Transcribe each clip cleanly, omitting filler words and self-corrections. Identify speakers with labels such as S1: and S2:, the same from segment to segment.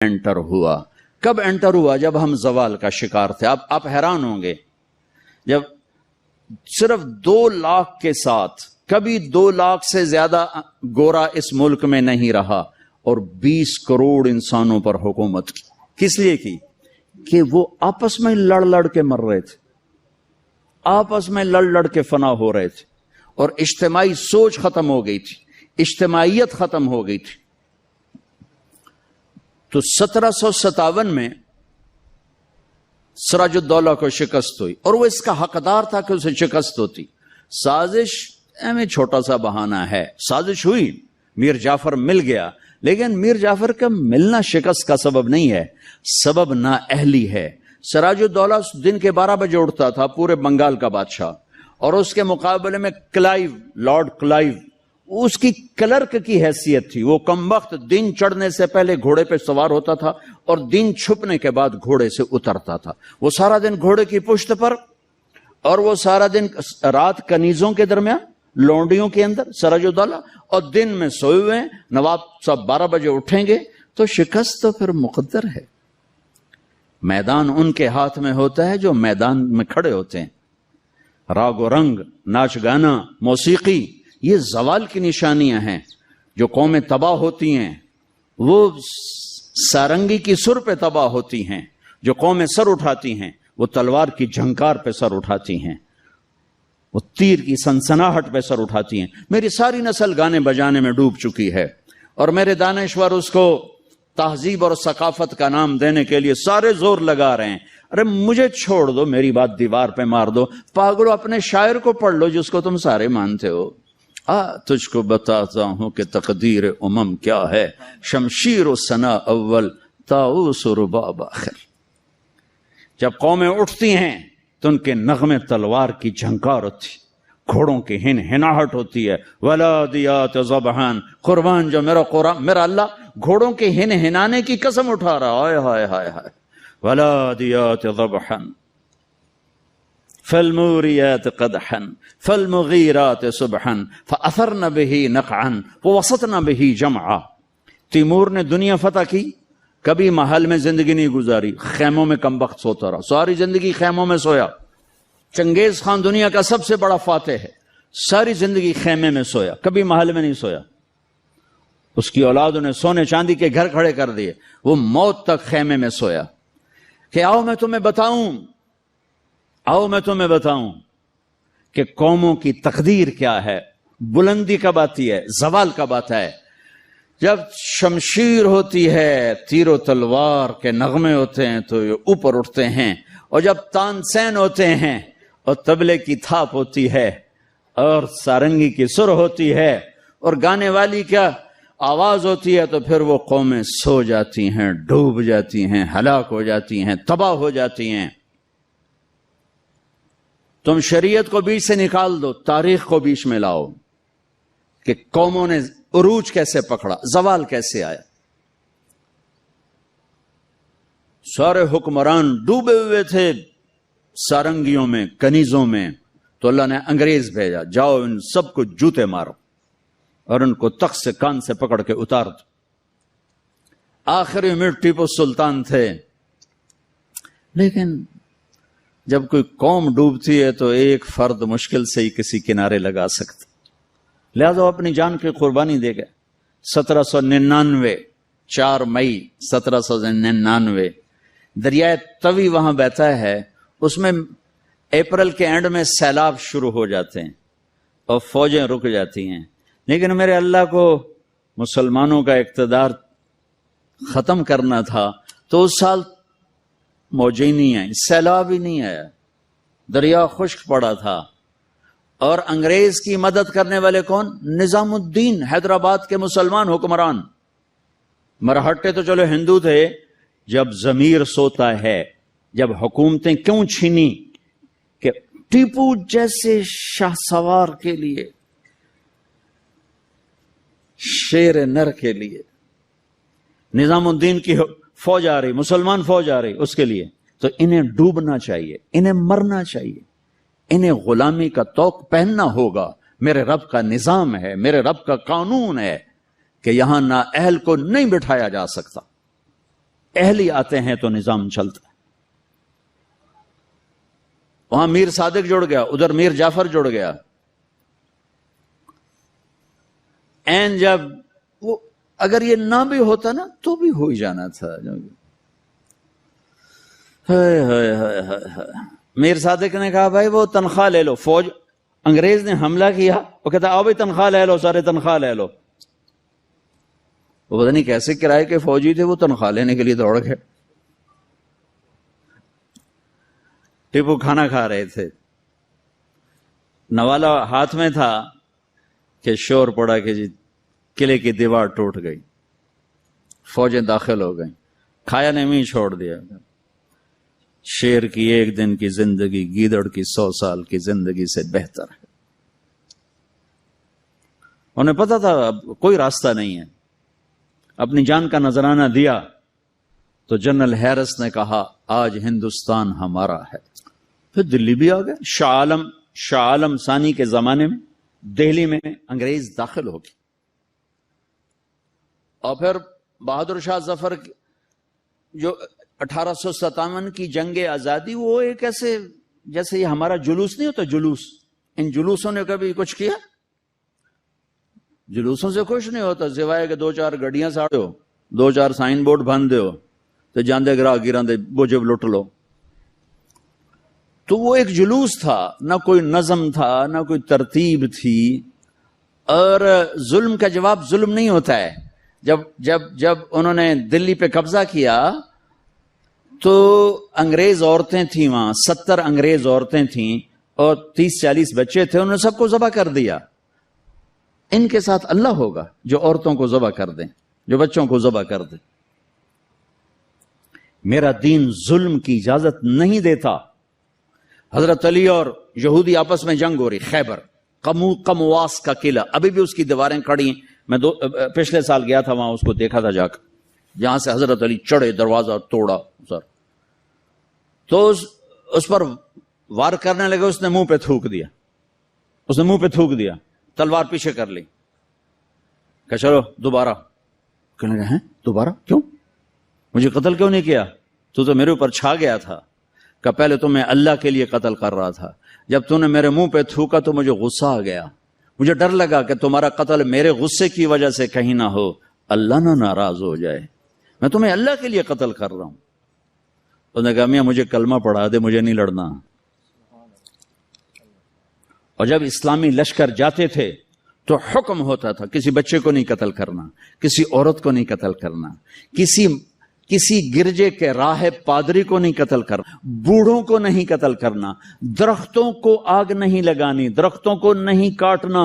S1: Inter ہوا. کب inter ہوا؟ جب ہم زوال کا شکار تھے. اب آپ حیران ہوں گے، جب صرف 2 لاکھ کے ساتھ، کبھی 2 لاکھ سے زیادہ گورا اس ملک میں نہیں رہا، اور 20 کروڑ انسانوں پر حکومت کی. کس لیے کی؟ کہ وہ آپس میں لڑ کے مر رہے تھے، آپس میں لڑ کے فنا ہو رہے تھے، اور اجتماعی سوچ ختم ہو گئی تھی، اجتماعیت ختم ہو گئی تھی. تو 1757 میں سراج الدولہ کو شکست ہوئی، اور وہ اس کا حقدار تھا کہ اسے شکست ہوتی. سازش میں چھوٹا سا بہانہ ہے، سازش ہوئی، میر جعفر مل گیا، لیکن میر جعفر کا ملنا شکست کا سبب نہیں ہے، سبب نااہلی ہے. سراج الدولہ دن کے 12 بجے اٹھتا تھا، پورے بنگال کا بادشاہ، اور اس کے مقابلے میں کلائیو، لارڈ کلائیو، اس کی کلرک کی حیثیت تھی. وہ کم وقت دن چڑھنے سے پہلے گھوڑے پہ سوار ہوتا تھا، اور دن چھپنے کے بعد گھوڑے سے اترتا تھا. وہ سارا دن گھوڑے کی پشت پر، اور وہ سارا دن رات کنیزوں کے درمیان، لونڈیوں کے اندر سراج الدولہ، اور دن میں سوئے ہوئے ہیں. نواب صاحب 12 بجے اٹھیں گے تو شکست تو پھر مقدر ہے. میدان ان کے ہاتھ میں ہوتا ہے جو میدان میں کھڑے ہوتے ہیں. راگ و رنگ، ناچ گانا، موسیقی، یہ زوال کی نشانیاں ہیں. جو قومیں تباہ ہوتی ہیں وہ سارنگی کی سر پہ تباہ ہوتی ہیں. جو قومیں سر اٹھاتی ہیں وہ تلوار کی جھنکار پہ سر اٹھاتی ہیں، وہ تیر کی سنسناہٹ پہ سر اٹھاتی ہیں. میری ساری نسل گانے بجانے میں ڈوب چکی ہے، اور میرے دانشور اس کو تہذیب اور ثقافت کا نام دینے کے لیے سارے زور لگا رہے ہیں. ارے مجھے چھوڑ دو، میری بات دیوار پہ مار دو. پاگلو، اپنے شاعر کو پڑھ لو جس کو تم سارے مانتے ہو. تجھ کو بتاتا ہوں کہ تقدیر امم کیا ہے، شمشیر و ثنا اول، طاؤس و رباب آخر. جب قومیں اٹھتی ہیں تو ان کے نغمے تلوار کی جھنکار ہوتی، گھوڑوں کی ہن ہناہٹ ہوتی ہے. ولادیات ذبحان، قربان جو میرا اللہ گھوڑوں کے ہن ہنانے کی قسم اٹھا رہا. ہائے ہائے ہائے ہائے. ولادیات ذبحان فالموریات قدحا فالمغیرات صبحا فاثرن به نقعا ووسطن به جمعا. تیمور نے دنیا فتح کی، کبھی محل میں زندگی نہیں گزاری، خیموں میں کم وقت سوتا رہا، ساری زندگی خیموں میں سویا. چنگیز خان دنیا کا سب سے بڑا فاتح ہے، ساری زندگی خیمے میں سویا، کبھی محل میں نہیں سویا. اس کی اولادوں نے سونے چاندی کے گھر کھڑے کر دیے، وہ موت تک خیمے میں سویا. کہ آؤ میں تمہیں بتاؤں کہ قوموں کی تقدیر کیا ہے، بلندی کب آتی ہے، زوال کب آتا ہے. جب شمشیر ہوتی ہے، تیر و تلوار کے نغمے ہوتے ہیں تو یہ اوپر اٹھتے ہیں، اور جب تان سین ہوتے ہیں اور طبلے کی تھاپ ہوتی ہے اور سارنگی کی سر ہوتی ہے اور گانے والی کیا آواز ہوتی ہے، تو پھر وہ قومیں سو جاتی ہیں، ڈوب جاتی ہیں، ہلاک ہو جاتی ہیں، تباہ ہو جاتی ہیں. تم شریعت کو بیچ سے نکال دو، تاریخ کو بیچ میں لاؤ کہ قوموں نے عروج کیسے پکڑا، زوال کیسے آیا. سارے حکمران ڈوبے ہوئے تھے سارنگیوں میں، کنیزوں میں، تو اللہ نے انگریز بھیجا، جاؤ ان سب کو جوتے مارو اور ان کو تخت سے کان سے پکڑ کے اتار دو. آخری میں ٹیپو سلطان تھے. لیکن جب کوئی قوم ڈوبتی ہے تو ایک فرد مشکل سے ہی کسی کنارے لگا سکتا، لہذا وہ اپنی جان کی قربانی دے گئے. 1799 4 مئی 1799 دریائے توی وہاں بہتا ہے، اس میں اپریل کے اینڈ میں سیلاب شروع ہو جاتے ہیں اور فوجیں رک جاتی ہیں. لیکن میرے اللہ کو مسلمانوں کا اقتدار ختم کرنا تھا، تو اس سال موجیں ہی نہیں آئی، سیلاب ہی نہیں آیا، دریا خشک پڑا تھا. اور انگریز کی مدد کرنے والے کون؟ نظام الدین، حیدرآباد کے مسلمان حکمران. مرہٹے تو چلو ہندو تھے. جب ضمیر سوتا ہے، جب حکومتیں کیوں چھینی؟ کہ ٹیپو جیسے شاہ سوار کے لیے، شیر نر کے لیے نظام الدین کی فوج آ رہی، مسلمان فوج آ رہی، اس کے لیے تو انہیں ڈوبنا چاہیے، انہیں مرنا چاہیے، انہیں غلامی کا طوق پہننا ہوگا. میرے رب کا نظام ہے، میرے رب کا قانون ہے کہ یہاں نااہل کو نہیں بٹھایا جا سکتا. اہلی آتے ہیں تو نظام چلتا ہے. وہاں میر صادق جڑ گیا, ادھر میر جعفر جڑ گیا. این جب وہ اگر یہ نہ بھی ہوتا نا تو بھی ہو ہی جانا تھا. میر صادق نے کہا بھائی وہ تنخواہ لے لو. فوج انگریز نے حملہ کیا, وہ کہتا آؤ بھائی تنخواہ لے لو, سارے تنخواہ لے لو. وہ پتہ نہیں کیسے کرائے کے فوجی تھے, وہ تنخواہ لینے کے لیے دوڑ گئے. ٹیپو کھانا کھا رہے تھے, نوالا ہاتھ میں تھا کہ شور پڑا کہ جی قلعے کی دیوار ٹوٹ گئی, فوجیں داخل ہو گئیں. کھایا نے بھی چھوڑ دیا. شیر کی ایک دن کی زندگی گیدڑ کی 100 سال کی زندگی سے بہتر ہے. انہیں پتا تھا اب کوئی راستہ نہیں ہے. اپنی جان کا نذرانہ دیا تو جنرل ہیرس نے کہا آج ہندوستان ہمارا ہے. پھر دلی بھی آ گئے. شاہ عالم ثانی کے زمانے میں دہلی میں انگریز داخل ہو گئے, اور پھر بہادر شاہ ظفر جو 1857 کی جنگ آزادی, وہ ایک ایسے جیسے یہ ہمارا جلوس نہیں ہوتا جلوس, ان جلوسوں نے کبھی کچھ کیا؟ جلوسوں سے کچھ نہیں ہوتا سوائے کہ 2-4 گڈیاں ساڑو, 2-4 سائن بورڈ بن دیو تو جاندے گراہ گراندے بوجھب لٹ لو. تو وہ ایک جلوس تھا, نہ کوئی نظم تھا, نہ کوئی ترتیب تھی. اور ظلم کا جواب ظلم نہیں ہوتا ہے. جب انہوں نے دلی پہ قبضہ کیا تو انگریز عورتیں تھیں وہاں, 70 انگریز عورتیں تھیں اور 30-40 بچے تھے. انہوں نے سب کو ذبح کر دیا. ان کے ساتھ اللہ ہوگا جو عورتوں کو ذبح کر دیں, جو بچوں کو ذبح کر دیں. میرا دین ظلم کی اجازت نہیں دیتا. حضرت علی اور یہودی آپس میں جنگ ہو رہی, خیبر قمواس کا قلعہ, ابھی بھی اس کی دیواریں کھڑی ہیں. میں پچھلے سال گیا تھا وہاں, اس کو دیکھا تھا جا کر, جہاں سے حضرت علی چڑھے, دروازہ توڑا سر, تو اس پر وار کرنے لگے. اس نے منہ پہ تھوک دیا, تلوار پیچھے کر لی, کہ چلو دوبارہ. کہنے لگے ہیں دوبارہ کیوں؟ مجھے قتل کیوں نہیں کیا؟ تو میرے اوپر چھا گیا تھا. کہ پہلے تو میں اللہ کے لیے قتل کر رہا تھا, جب تو نے میرے منہ پہ تھوکا تو مجھے غصہ آ گیا. مجھے ڈر لگا کہ تمہارا قتل میرے غصے کی وجہ سے کہیں نہ ہو, اللہ نہ ناراض ہو جائے. میں تمہیں اللہ کے لیے قتل کر رہا ہوں. تو نے کہا میاں مجھے کلمہ پڑھا دے, مجھے نہیں لڑنا. اور جب اسلامی لشکر جاتے تھے تو حکم ہوتا تھا کسی بچے کو نہیں قتل کرنا, کسی عورت کو نہیں قتل کرنا, کسی گرجے کے راہب پادری کو نہیں قتل کرنا, بوڑھوں کو نہیں قتل کرنا, درختوں کو آگ نہیں لگانی, درختوں کو نہیں کاٹنا.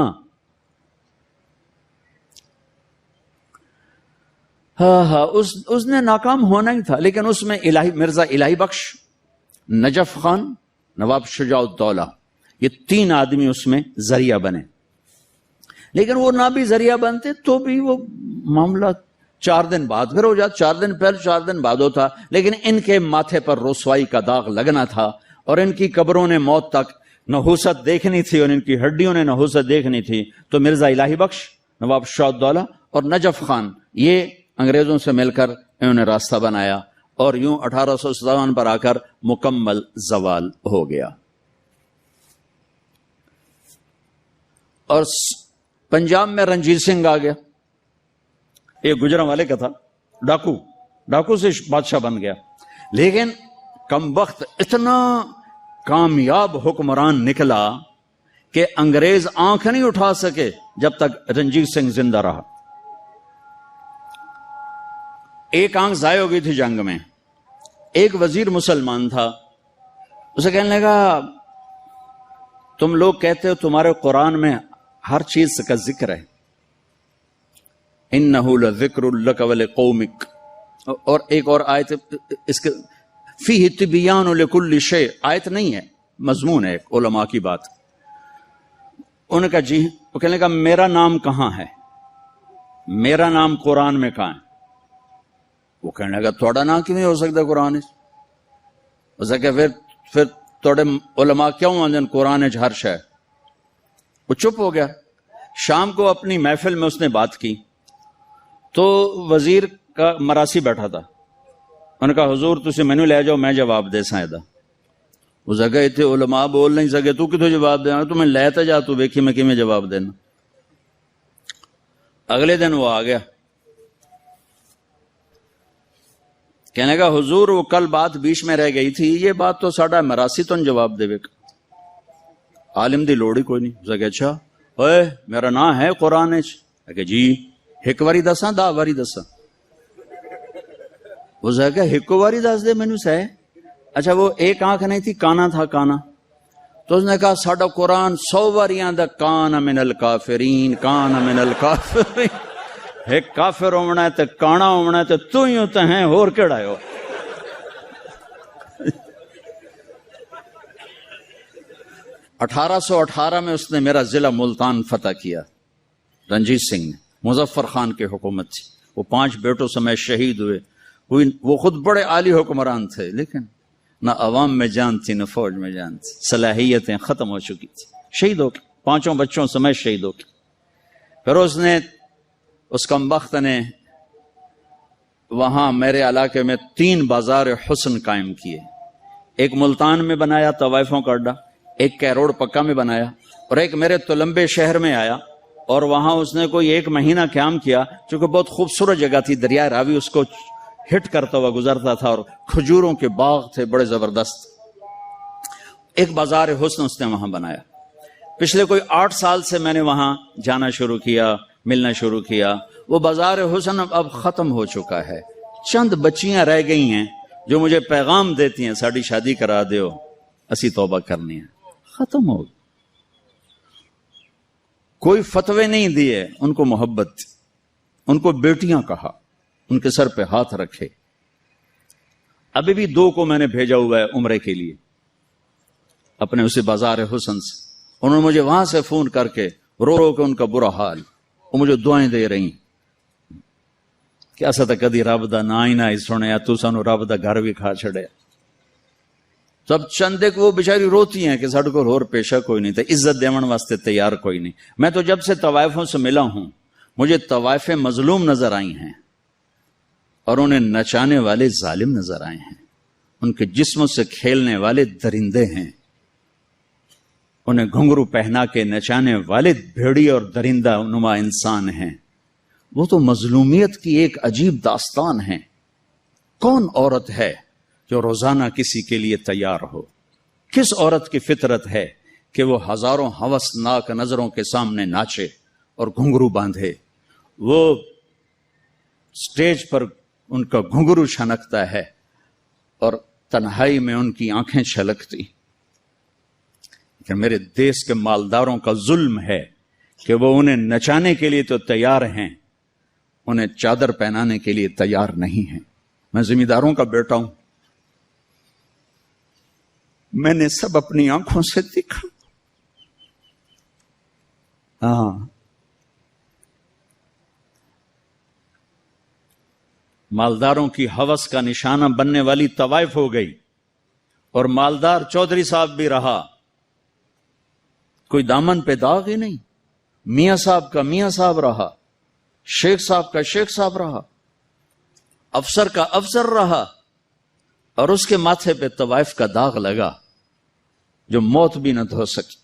S1: اس نے ناکام ہونا ہی تھا. لیکن اس میں مرزا الہی بخش, نجف خان, نواب شجاع الدولہ, یہ 3 آدمی اس میں ذریعہ بنے. لیکن وہ نہ بھی ذریعہ بنتے تو بھی وہ معاملہ 4 دن بعد پھر ہو جاتا, 4 دن پہلے 4 دن بعد ہوتا. لیکن ان کے ماتھے پر رسوائی کا داغ لگنا تھا, اور ان کی قبروں نے موت تک نحوست دیکھنی تھی, اور ان کی ہڈیوں نے نحوست دیکھنی تھی. تو مرزا الہی بخش, نواب شجاع الدولہ اور نجف خان, یہ انگریزوں سے مل کر انہوں نے راستہ بنایا, اور یوں 1857 پر آ کر مکمل زوال ہو گیا. اور پنجاب میں رنجیت سنگھ آ گیا. ایک گجرا والے کا تھا, ڈاکو سے بادشاہ بن گیا. لیکن کم وقت اتنا کامیاب حکمران نکلا کہ انگریز آنکھ نہیں اٹھا سکے جب تک رنجیت سنگھ زندہ رہا. ایک آنکھ ضائع ہو گئی تھی جنگ میں. ایک وزیر مسلمان تھا, اسے کہنے لگا تم لوگ کہتے ہو تمہارے قرآن میں ہر چیز کا ذکر ہے, انہو لذکر لک ولقومک, اور ایک اور آیت اس کے فیہ تبیان لکل شیء, آیت نہیں ہے مضمون ہے, علماء کی بات. انہوں نے کہا جی. وہ کہنے لگا میرا نام کہاں ہے, میرا نام قرآن میں کہاں ہے؟ وہ کہنے لگا تھوڑا نام کیوں نہیں ہو سکتا قرآن؟ اسے کہ پھر توڑے علماء کیوں آندن قرآن ہر شے. وہ چپ ہو گیا. شام کو اپنی محفل میں اس نے بات کی تو وزیر کا مراسی بیٹھا تھا, انہوں نے کہا حضور تسی مینوں لے جاؤ میں جواب دے ساں دا. اس جگہ اتنے علماء بول نہیں سکے تو کتوں جواب دینا, تو میں لے تے جا تو ویکھی میں کیویں جواب دینا. اگلے دن وہ آ گیا, کہنے کا حضور وہ کل بات بیچ میں رہ گئی تھی, یہ بات تو ساڈا مراسی تو جواب دے گا, عالم دی لوڑ ہی کوئی نہیں. اس کہ اچھا اوئے میرا نام ہے قرآن کہ جی ایک واری دساں 10 واری دساں. اس کہ ایک واری دس دے مینوں سہ. اچھا وہ ایک آنکھ نہیں تھی, کانا تھا کانا. تو اس نے کہا ساڈا قرآن 100 واریاں دا کان من الکافرین کان من الکافرین. ایک کافر ہونا ہے تے کانا ہونا ہے تے تو ہی ہوتا ہے, اور کیڑا ہے. 1818 میں اس نے میرا ضلع ملتان فتح کیا, رنجیت سنگھ نے. مظفر خان کی حکومت تھی, وہ 5 بیٹوں سمیت شہید ہوئے. وہ خود بڑے عالی حکمران تھے, لیکن نہ عوام میں جان تھی نہ فوج میں جان تھی, صلاحیتیں ختم ہو چکی تھی. شہید ہو گئے, 5 بچوں سمیت شہید ہو گئے. پھر اس کمبخت نے وہاں میرے علاقے میں 3 بازار حسن قائم کیے. ایک ملتان میں بنایا طوائفوں کا اڈا, ایک کیروڑ پکا میں بنایا, اور ایک میرے تلمبے شہر میں آیا. اور وہاں اس نے کوئی 1 مہینہ قیام کیا, چونکہ بہت خوبصورت جگہ تھی, دریا راوی اس کو ہٹ کرتا ہوا گزرتا تھا, اور کھجوروں کے باغ تھے بڑے زبردست. ایک بازار حسن اس نے وہاں بنایا. پچھلے کوئی 8 سال سے میں نے وہاں جانا شروع کیا, ملنا شروع کیا. وہ بازار حسن اب ختم ہو چکا ہے. چند بچیاں رہ گئی ہیں جو مجھے پیغام دیتی ہیں ساڑی شادی کرا دیو, اسی توبہ کرنی ہے. ختم ہو گئی. کوئی فتوے نہیں دیے, ان کو محبت تھی, ان کو بیٹیاں کہا, ان کے سر پہ ہاتھ رکھے. ابھی بھی 2 کو میں نے بھیجا ہوا ہے عمرے کے لیے اپنے اسی بازار حسن سے. انہوں نے مجھے وہاں سے فون کر کے رو رو کے ان کا برا حال, وہ مجھے دعائیں دے رہی کہ ایسا تو کدی رب دا نا ہی نہ سنیا, تو سانو رب دا گھر بھی کھا چھڑیا. سب چند ایک وہ بیچاری روتی ہیں کہ ساڈے کول ہور پیشہ کوئی نہیں, تے عزت دیون واسطے تیار کوئی نہیں. میں تو جب سے طوائفوں سے ملا ہوں مجھے طوائفیں مظلوم نظر آئی ہیں, اور انہیں نچانے والے ظالم نظر آئے ہیں. ان کے جسموں سے کھیلنے والے درندے ہیں, انہیں گھنگرو پہنا کے نچانے والے بھیڑی اور درندہ نما انسان ہیں. وہ تو مظلومیت کی ایک عجیب داستان ہے. کون عورت ہے جو روزانہ کسی کے لیے تیار ہو؟ کس عورت کی فطرت ہے کہ وہ ہزاروں ہوسناک نظروں کے سامنے ناچے اور گھنگرو باندھے؟ وہ سٹیج پر ان کا گھنگرو چھنکتا ہے اور تنہائی میں ان کی آنکھیں چھلکتی. کہ میرے دیس کے مالداروں کا ظلم ہے کہ وہ انہیں نچانے کے لیے تو تیار ہیں, انہیں چادر پہنانے کے لیے تیار نہیں ہیں. میں زمینداروں کا بیٹا ہوں, میں نے سب اپنی آنکھوں سے دیکھا. ہاں, مالداروں کی ہوس کا نشانہ بننے والی طوائف ہو گئی, اور مالدار چودھری صاحب بھی رہا, کوئی دامن پہ داغ ہی نہیں. میاں صاحب کا میاں صاحب رہا, شیخ صاحب کا شیخ صاحب رہا, افسر کا افسر رہا, اور اس کے ماتھے پہ طوائف کا داغ لگا جو موت بھی نہ دھو سکی.